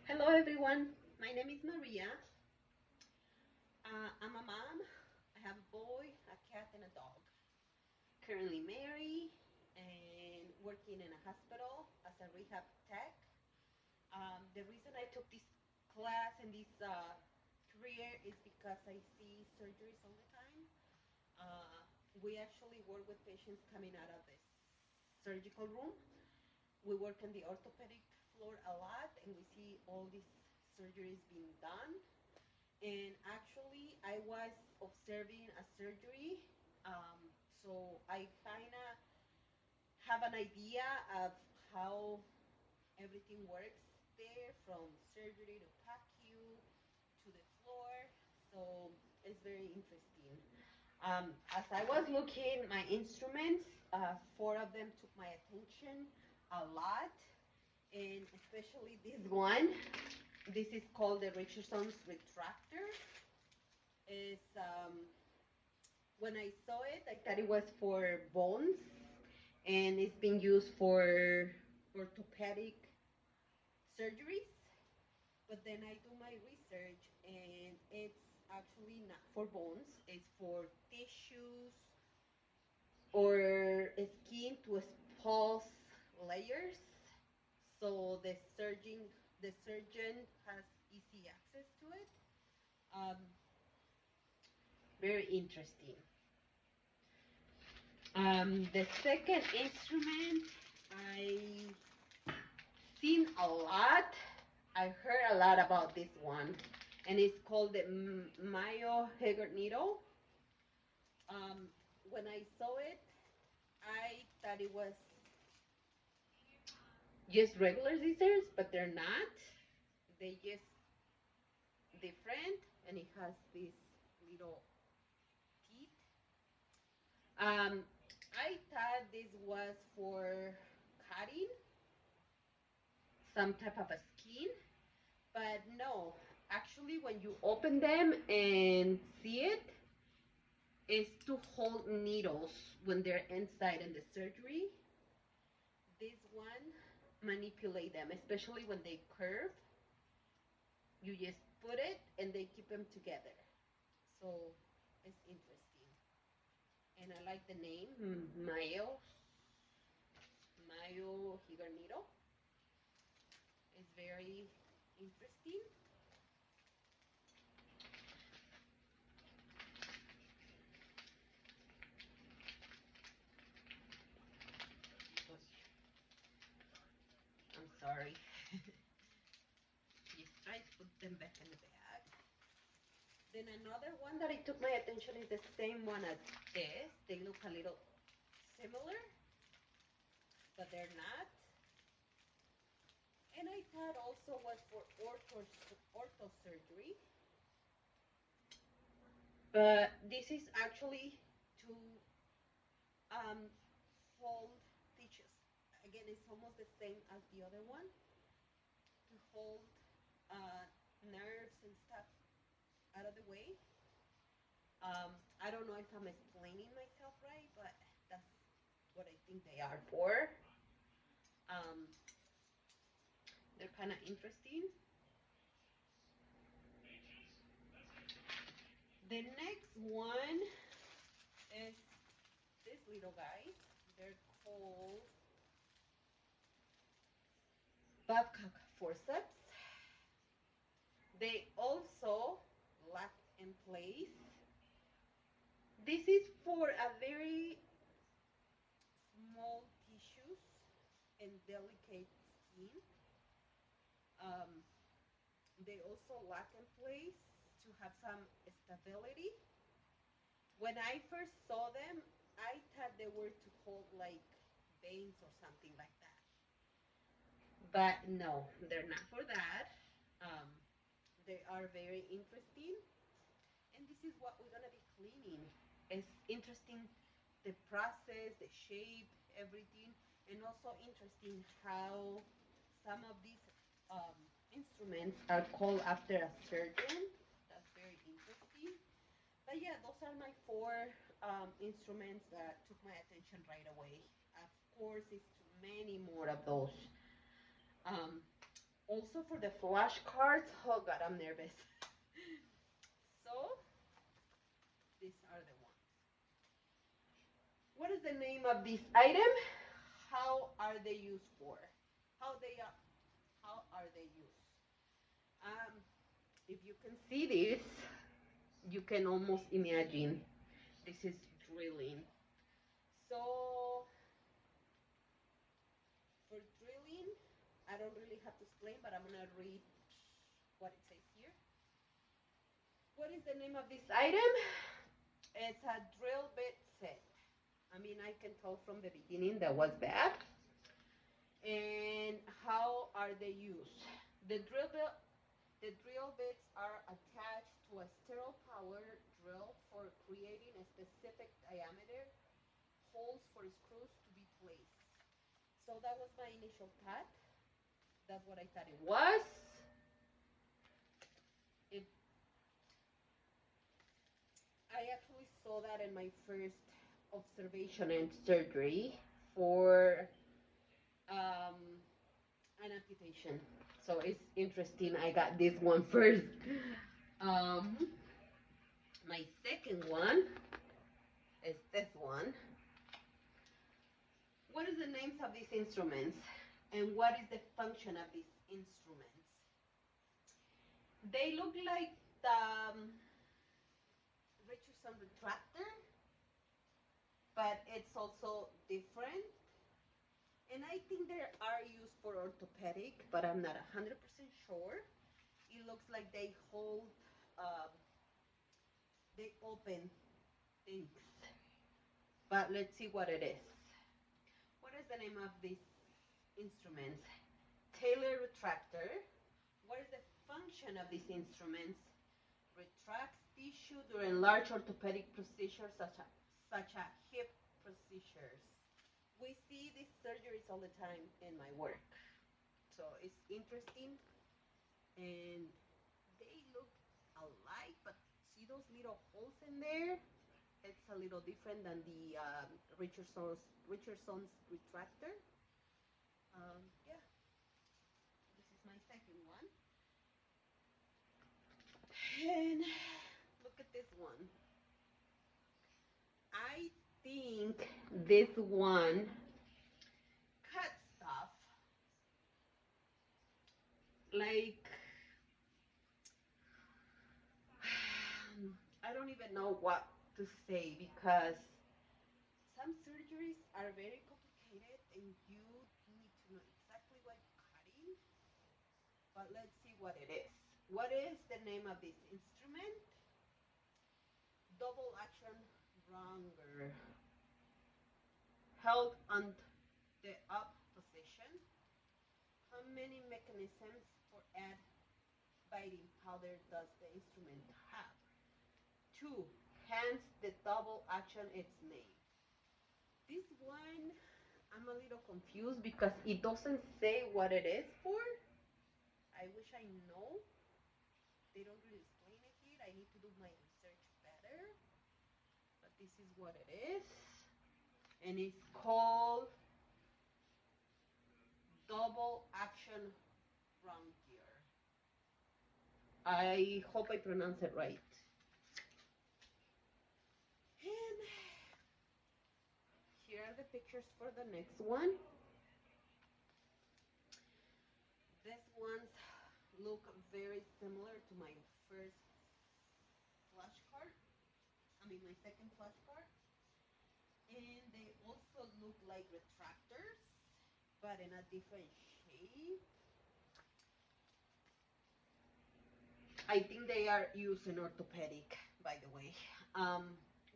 Hello everyone, my name is Maria. I'm a mom. I have a boy, a cat, and a dog. Currently married and working in a hospital as a rehab tech. The reason I took this class and this career is because I see surgeries all the time. Uh, we actually work with patients coming out of the surgical room. We work on the orthopedic floor a lot and we see all these surgeries being done. And actually I was observing a surgery, so I kind of have an idea of how everything works there, from surgery to PACU to the floor. So it's very interesting. As I was looking my instruments, four of them took my attention a lot, and especially this one. This is called the Richardson's retractor. Is When I saw it, I thought it was for bones, and it's being used for orthopedic surgeries. But then I do my research, and it's actually not for bones. It's for tissues or skin to expose layers. So the surgeon has easy access to it. Um, Very interesting. The second instrument, I seen a lot. I heard a lot about this one, and it's called the Mayo Haggard needle. Um, when I saw it, I thought it was just regular scissors, but they're not. They just different, and it has this little teeth. Um, I thought this was for cutting some type of a skin, but no. Actually, when you open them and see it, it's to hold needles when they're inside in the surgery. This one manipulate them, especially when they curve. You just put it and they keep them together. So it's interesting, and I like the name Mayo Hibernito. It's very interesting. I'm sorry. Just try to put them back in the bag. Then another one that it took my attention is the same one as this. They look a little similar, but they're not. And I thought also was for ortho surgery, but this is actually to um, hold tissues. Again, it's almost the same as the other one, to hold uh, nerves and stuff out of the way. I don't know if I'm explaining myself right, but that's what I think they are for. Um, they're kind of interesting. The next one is this little guy. They're called Babcock forceps. They also lock in place. This is for a very small tissues and delicate skin. Um, they also lock in place to have some stability. When I first saw them, I thought they were to hold like veins or something like that. But no, they're not for that. Um, they are very interesting, and this is what we're gonna be cleaning. It's interesting, the process, the shape, everything, and also interesting how some of these instruments are called after a surgeon. That's very interesting. But yeah, those are my four instruments that took my attention right away. Of course, it's many more of those. Um, Also for the flashcards, oh God, I'm nervous. So these are the ones. What is the name of this item? How are they used for? How are they used? Um, if you can see this, you can almost imagine this is drilling. So for drilling, I don't really have to explain, but I'm gonna read what it says here. What is the name of this item? It's a drill bit set. I mean, I can tell from the beginning that was bad. And how are they used? The drill bit, the drill bits are attached to a stereo power drill for creating a specific diameter holes for screws to be placed. So that was my initial thought. That's what I thought it was. It, I actually saw that in my first observation and surgery for um, an amputation. So it's interesting. I got this one first. Um, my second one is this one. What is the names of these instruments, and what is the function of these instruments? They look like the Richardson retractor, but it's also different. And I think they are used for orthopedic, but I'm not 100% sure. It looks like they hold, um, they open things. But let's see what it is. What is the name of these instruments? Taylor retractor. What is the function of these instruments? Retracts tissue during large orthopedic procedures such as hip procedures. We see these surgeries all the time in my work. So it's interesting, and they look alike, but see those little holes in there? It's a little different than the Richardson's retractor. Yeah, this is my second one. And look at this one. I think this one cut stuff like I don't even know what to say because some surgeries are very complicated and you need to know exactly what you're cutting. But let's see what it is. What is the name of this instrument? Double action wranger. Held on the up position. How many mechanisms for add biting powder does the instrument have? Two, hence the double action its name. This one, I'm a little confused because it doesn't say what it is for. I wish I know. They don't really explain it here. I need to do my research better. But this is what it is. And it's called double action gear. I hope I pronounce it right. And here are the pictures for the next one. These ones look very similar to my first flashcard. I mean, my second flashcard. And they also look like retractors, but in a different shape. I think they are used in orthopedic, by the way.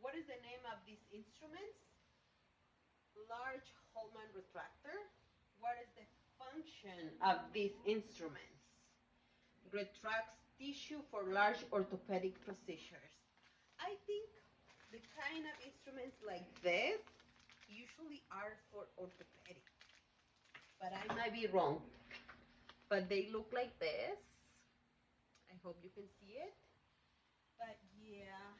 What is the name of these instruments? Large Holman retractor. What is the function of these instruments? Retracts tissue for large orthopedic procedures. I think the kind of instruments like this usually are for orthopedic, but I might be wrong. But they look like this. I hope you can see it. But yeah,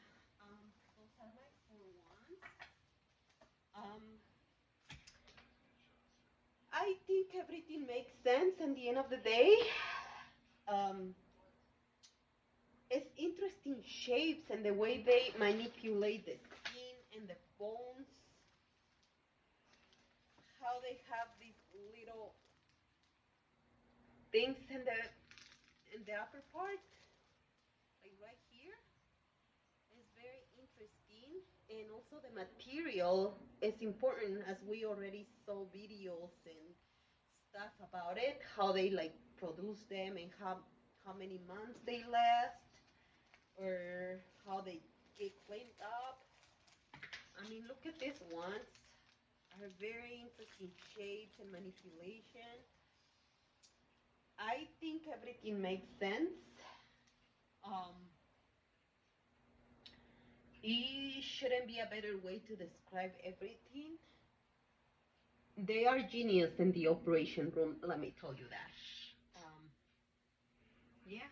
those are my four ones. Um, I think everything makes sense in the end of the day. Um, it's interesting shapes and the way they manipulate the skin and the bones, how they have these little things in the upper part, like right here, is very interesting. And also the material is important, as we already saw videos and stuff about it, how they like produce them and how many months they last, or how they get cleaned up. I mean, look at these ones. Are very interesting shapes and manipulation. I think everything makes sense. Um, it shouldn't be a better way to describe everything. They are genius in the operation room, let me tell you that. Yeah,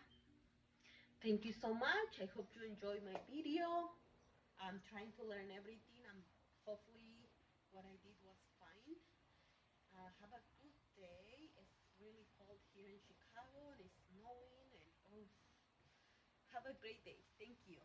thank you so much. I hope you enjoyed my video. I'm trying to learn everything. Hopefully what I did was fine. Have a good day. It's really cold here in Chicago and it's snowing and oh, have a great day. Thank you.